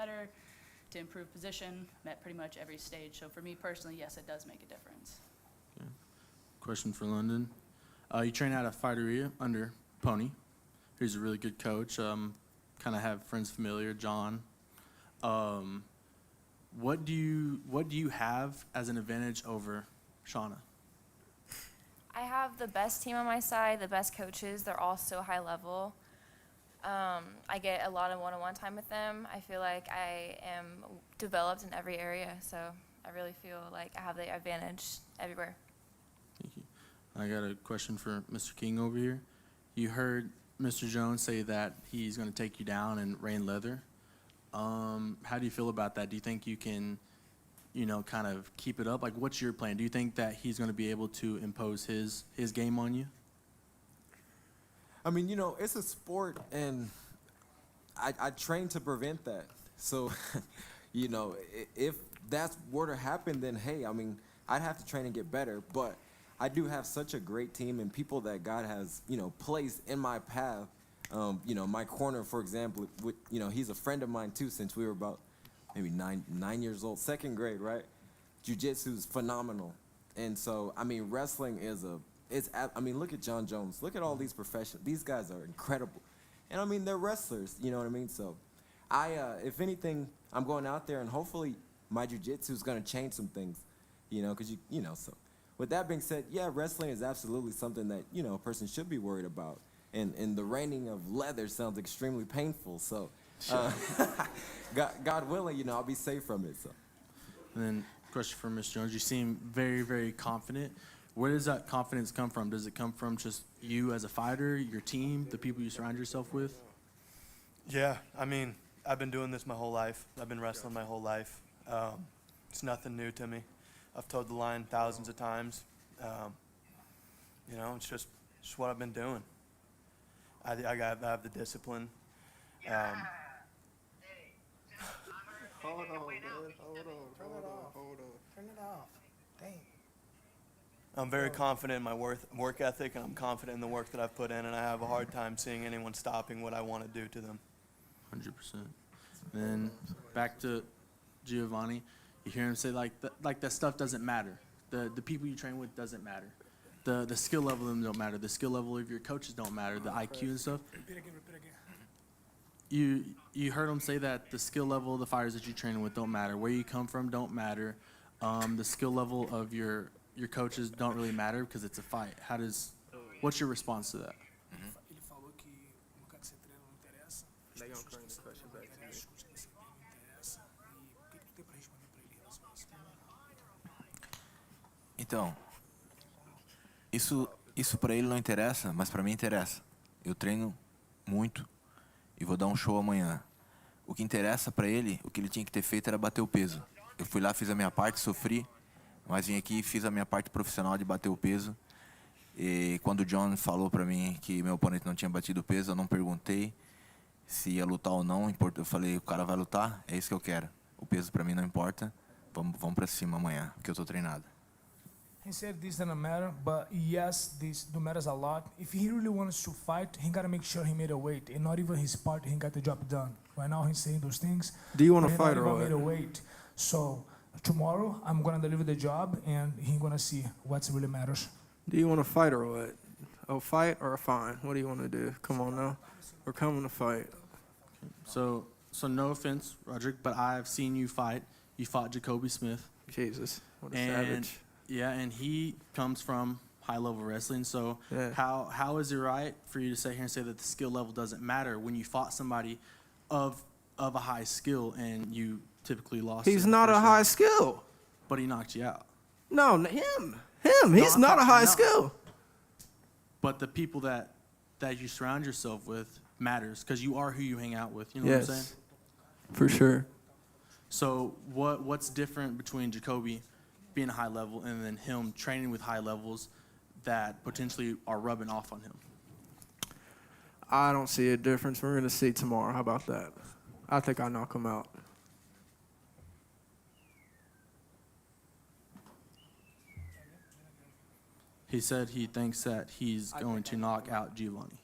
better, to improve position, met pretty much every stage. So for me personally, yes, it does make a difference. Okay. Question for London. You train out of Fighteria under Pony, who's a really good coach. Kind of have friends familiar, Jon. What do you have as an advantage over Shauna? I have the best team on my side, the best coaches. They're all so high level. I get a lot of one-on-one time with them. I feel like I am developed in every area, so I really feel like I have the advantage everywhere. Thank you. I got a question for Mr. King over here. You heard Mr. Jones say that he's going to take you down and rain leather. How do you feel about that? Do you think you can, kind of keep it up? Like, what's your plan? Do you think that he's going to be able to impose his game on you? I mean, it's a sport, and I train to prevent that. So, if that were to happen, then, hey, I mean, I'd have to train and get better. But I do have such a great team and people that God has, placed in my path. My corner, for example, he's a friend of mine, too, since we were about maybe nine years old, second grade, right? Jiu-jitsu is phenomenal. And so, I mean, wrestling is look at Jon Jones. Look at all these professionals. These guys are incredible. And, I mean, they're wrestlers, you know what I mean? So, if anything, I'm going out there, and hopefully my jiu-jitsu is going to change some things, because, so. With that being said, yeah, wrestling is absolutely something that, a person should be worried about. And the raining of leather sounds extremely painful. So, God willing, I'll be safe from it. So. And then, question for Ms. Jones. You seem very, very confident. Where does that confidence come from? Does it come from just you as a fighter, your team, the people you surround yourself with? Yeah, I mean, I've been doing this my whole life. I've been wrestling my whole life. It's nothing new to me. I've toed the line thousands of times. It's just what I've been doing. I have the discipline. Hold on, man. Hold on. Turn it off. Dang. I'm very confident in my work ethic, and I'm confident in the work that I've put in, and I have a hard time seeing anyone stopping what I want to do to them. 100%. Then back to Giovanni. You hear him say like that stuff doesn't matter. The people you train with doesn't matter. The skill level of them don't matter. The skill level of your coaches don't matter. The IQ and stuff. Repeat again. You heard him say that the skill level of the fighters that you're training with don't matter. Where you come from don't matter. The skill level of your coaches don't really matter because it's a fight. What's your response to that? Ele falou que no lugar que você treina não interessa. As pessoas que você treina não interessam, os coaches que você tem não interessam. E o que tu tem pra responder pra ele em relação a isso? Então, isso para ele não interessa, mas para mim interessa. Eu treino muito e vou dar um show amanhã. O que interessa para ele, o que ele tinha que ter feito era bater o peso. Eu fui lá, fiz a minha parte, sofri, mas vim aqui e fiz a minha parte profissional de bater o peso. E quando o Jon falou para mim que meu oponente não tinha batido o peso, eu não perguntei se ia lutar ou não. Eu falei, o cara vai lutar, é isso que eu quero. O peso para mim não importa, vamos para cima amanhã, porque eu estou treinado. He said this doesn't matter, but yes, this do matters a lot. If he really wants to fight, he gotta make sure he made a weight, and not even his part, he got the job done. Right now, he's saying those things. Do you want to but fight he or not even made a what? weight. So tomorrow, I'm gonna deliver the job, and he's gonna see what really matters. Do you want to fight or what? A fight or a fine? What do you want to do? Come on now. We're coming to fight. So no offense, Roderick, but I've seen you fight. You fought Jacoby Smith. Jesus, what a And savage. yeah, and he comes from high-level wrestling. So Yeah. how is it right for you to sit here and say that the skill level doesn't matter when you fought somebody of a high skill and you typically lost? He's in the not a first high round, skill. but he knocked you out. No, him. He's I'm not a talking- high no. skill. But the people that you surround yourself with matters because you are who you hang out with. You know what I'm saying? Yes, for sure. So what's different between Jacoby being a high level and then him training with high levels that potentially are rubbing off on him? I don't see a difference. We're going to see tomorrow. How about that? I think I knock him out. He said he thinks that he's going to knock out Giovanni.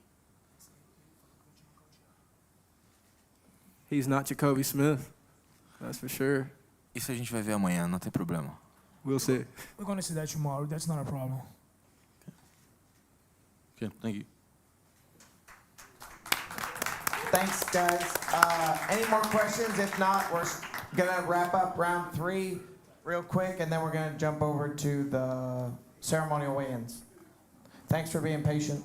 He's not Jacoby Smith. That's for sure. Isso a gente vai ver amanhã, não tem problema. We'll see. We're gonna see that tomorrow. That's not a problem. Okay, thank you. Thanks, guys. Any more questions? If not, we're gonna wrap up round 3 real quick, and then we're gonna jump over to the ceremonial weigh-ins. Thanks for being patient.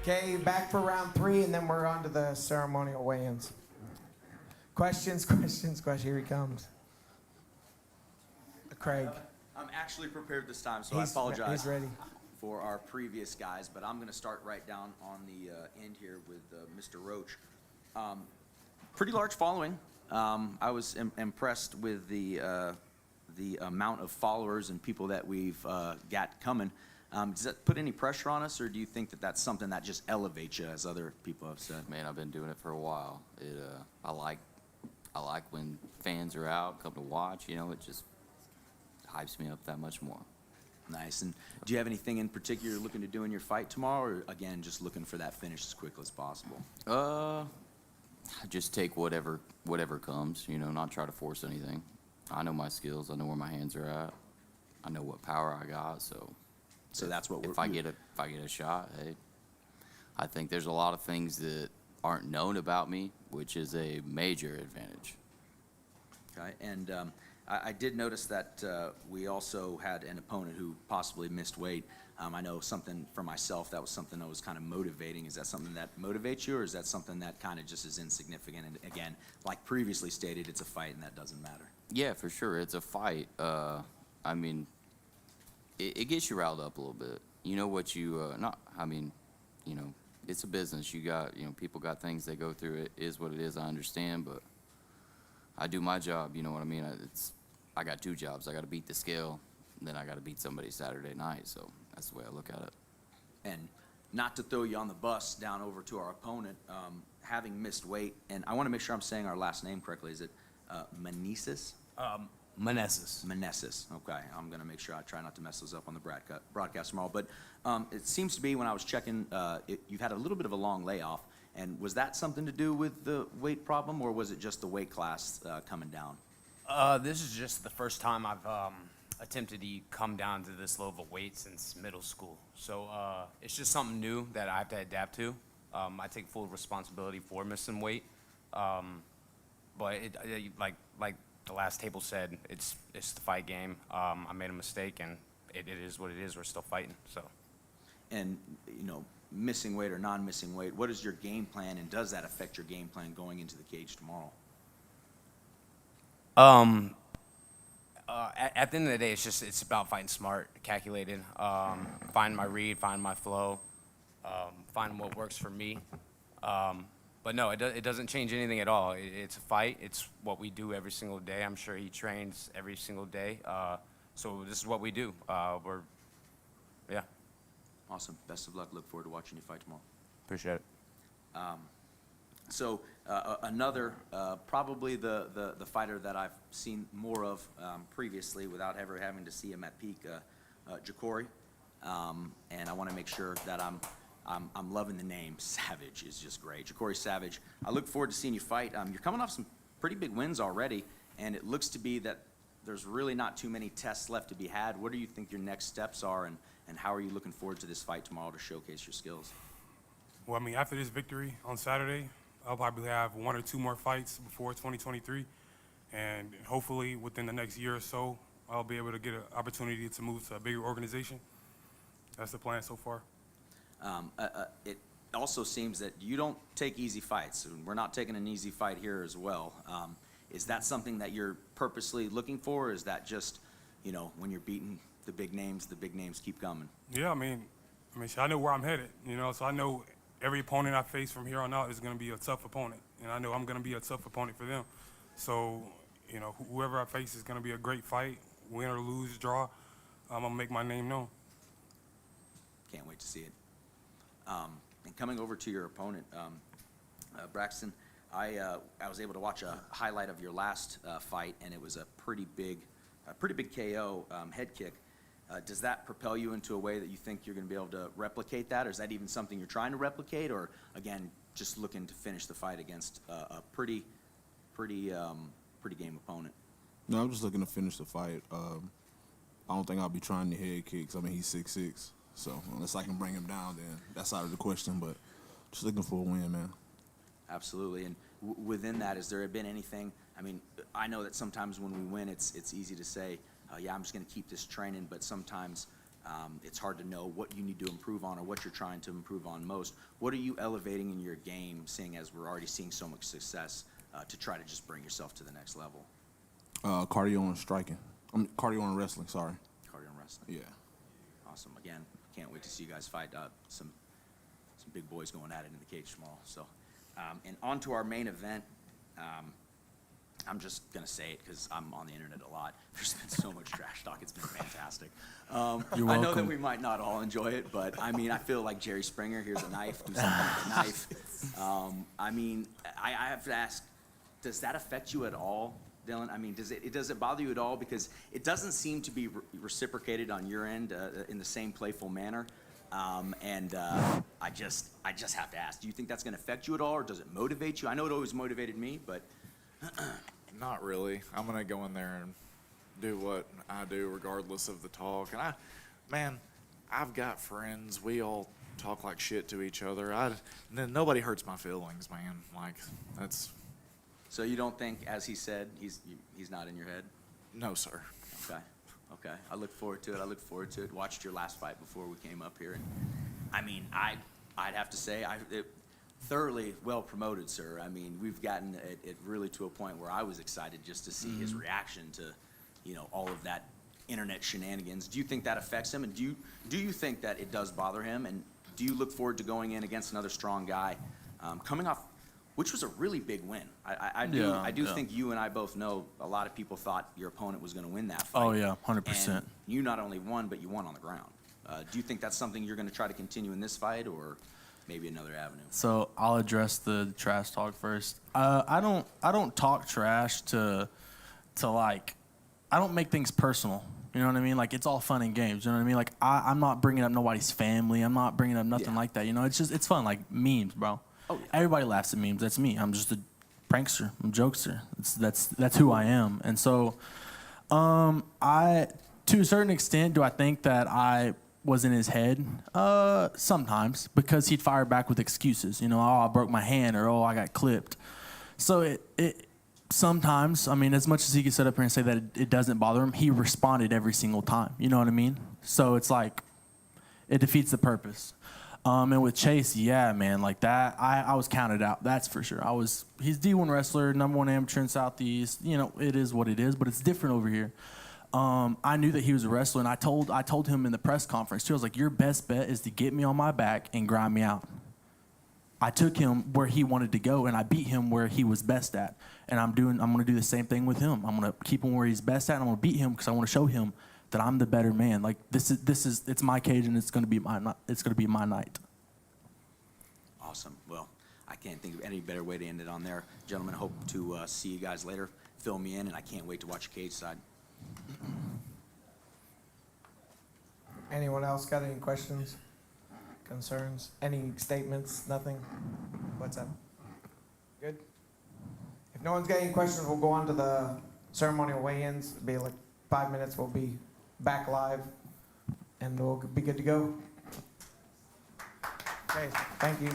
Okay, back for round 3, and then we're on to the ceremonial weigh-ins. Questions. Here he comes. Craig. I'm actually prepared this time, so He's- I apologize he's ready. for our previous guys, but I'm going to start right down on the end here with Mr. Roach. Pretty large following. I was impressed with the amount of followers and people that we've got coming. Does that put any pressure on us, or do you think that that's something that just elevates you, as other people have said? Man, I've been doing it for a while. I like when fans are out, come to watch. You know, it just hypes me up that much more. Nice. And do you have anything in particular you're looking to do in your fight tomorrow, or again, just looking for that finish as quickly as possible? Just take whatever comes. You know, not try to force anything. I know my skills. I know where my hands are at. I know what power I got. So that's what if I get a shot, hey, I think there's a lot of things that aren't known about me, which is a major advantage. Okay, and I did notice that we also had an opponent who possibly missed weight. I know something for myself, that was something that was kind of motivating. Is that something that motivates you, or is that something that kind of just is insignificant? And again, like previously stated, it's a fight and that doesn't matter. Yeah, for sure. It's a fight. I mean, it gets you riled up a little bit. You know what you, you know, it's a business. You got, people got things they go through. It is what it is. I understand, but I do my job. You know what I mean? I got 2 jobs. I got to beat the scale, and then I got to beat somebody Saturday night. So that's the way I look at it. And not to throw you on the bus down over to our opponent, having missed weight, and I want to make sure I'm saying our last name correctly. Is it Meneses? Meneses. Okay, I'm going to make sure I try not to mess those up on the broadcast tomorrow. But it seems to be, when I was checking, you've had a little bit of a long layoff. And was that something to do with the weight problem, or was it just the weight class coming down? This is just the first time I've attempted to come down to this low of a weight since middle school. So it's just something new that I have to adapt to. I take full responsibility for missing weight. But like the last table said, it's the fight game. I made a mistake, and it is what it is. We're still fighting. So. And, you know, missing weight or non-missing weight, what is your game plan, and does that affect your game plan going into the cage tomorrow? At the end of the day, it's about fighting smart, calculated, find my read, find my flow, find what works for me. But no, it doesn't change anything at all. It's a fight. It's what we do every single day. I'm sure he trains every single day. So this is what we do. Yeah. Awesome. Best of luck. Look forward to watching you fight tomorrow. Appreciate it. Another, probably the fighter that I've seen more of previously without ever having to see him at peak, Ja'Cory. And I want to make sure that I'm loving the name. Savage is just great. Ja'Cory Savage. I look forward to seeing you fight. You're coming off some pretty big wins already, and it looks to be that there's really not too many tests left to be had. What do you think your next steps are, and how are you looking forward to this fight tomorrow to showcase your skills? Well, I mean, after this victory on Saturday, I'll probably have 1 or 2 more fights before 2023. And hopefully within the next year or so, I'll be able to get an opportunity to move to a bigger organization. That's the plan so far. It also seems that you don't take easy fights. We're not taking an easy fight here as well. Is that something that you're purposely looking for, or is that just, you know, when you're beating the big names keep coming? Yeah, I mean, I know where I'm headed, you know, so I know every opponent I face from here on out is going to be a tough opponent, and I know I'm going to be a tough opponent for them. So, you know, whoever I face is going to be a great fight, win or lose, draw. I'm going to make my name known. Can't wait to see it. And coming over to your opponent, Braxton, I was able to watch a highlight of your last fight, and it was a pretty big KO head kick. Does that propel you into a way that you think you're going to be able to replicate that, or is that even something you're trying to replicate, or again just looking to finish the fight against a pretty game opponent? No, I'm just looking to finish the fight. I don't think I'll be trying the head kicks. I mean, he's 6'6", so unless I can bring him down, then that's out of the question. But just looking for a win, man. Absolutely. And within that, has there been anything? I mean, I know that sometimes when we win, it's easy to say, yeah, I'm just going to keep this training, but sometimes it's hard to know what you need to improve on or what you're trying to improve on most. What are you elevating in your game, seeing as we're already seeing so much success, to try to just bring yourself to the next level? Cardio and striking. Cardio and wrestling, sorry. Cardio and wrestling. Yeah. Awesome. Again, can't wait to see you guys fight. Some big boys going at it in the cage tomorrow. So, and on to our main event. I'm just going to say it because I'm on the internet a lot. There's been so much trash talk. It's been fantastic. You're I know that welcome. we might not all enjoy it, but I mean, I feel like Jerry Springer, here's a knife, do something with a knife. I mean, I have to ask, does that affect you at all, Dylan? I mean, does it bother you at all? Because it doesn't seem to be reciprocated on your end in the same playful manner. I just have to ask, do you think that's going to affect you at all, or does it motivate you? I know it always motivated me, but... Not really. I'm going to go in there and do what I do regardless of the talk. And I've got friends. We all talk like shit to each other. Then nobody hurts my feelings, man. Like, that's... So you don't think, as he said, he's not in your head? No, sir. Okay. I look forward to it. Watched your last fight before we came up here. And I mean, I'd have to say, thoroughly well promoted, sir. I mean, we've gotten it really to a point where I was excited just to see his reaction to, you know, all of that internet shenanigans. Do you think that affects him? And do you think that it does bother him? And do you look forward to going in against another strong guy, coming off, which was a really big win? I do think you and I both know a lot of people thought your opponent was going to win that fight. Oh yeah, 100%. And you not only won, but you won on the ground. Do you think that's something you're going to try to continue in this fight, or maybe another avenue? So I'll address the trash talk first. I don't talk trash to like, I don't make things personal. You know what I mean? Like, it's all fun and games. You know what I mean? Like, I'm not bringing up nobody's family. I'm not bringing up nothing like that. You know, it's fun. Like memes, bro. Oh, yeah. Everybody laughs at memes. That's me. I'm just a prankster. I'm a jokester. That's who I am. And so, to a certain extent, do I think that I was in his head? Sometimes, because he'd fire back with excuses. You know, oh, I broke my hand, or oh, I got clipped. So sometimes, I mean, as much as he could sit up here and say that it doesn't bother him, he responded every single time. You know what I mean? So it's like, it defeats the purpose. And with Chase, yeah, man, like that, I was counted out. That's for sure. He's D1 wrestler, #1 amateur in Southeast. You know, it is what it is, but it's different over here. I knew that he was a wrestler, and I told him in the press conference too. I was like, your best bet is to get me on my back and grind me out. I took him where he wanted to go, and I beat him where he was best at. And I'm going to do the same thing with him. I'm going to keep him where he's best at, and I'm going to beat him because I want to show him that I'm the better man. Like it's my cage, and it's going to be my night. Awesome. Well, I can't think of any better way to end it on there. Gentlemen, hope to see you guys later. Fill me in, and I can't wait to watch your cage side. Anyone else got any questions, concerns, any statements? Nothing? What's up? Good? If no one's got any questions, we'll go on to the ceremonial weigh-ins. It'll be like 5 minutes. We'll be back live, and we'll be good to go. Okay, thank you.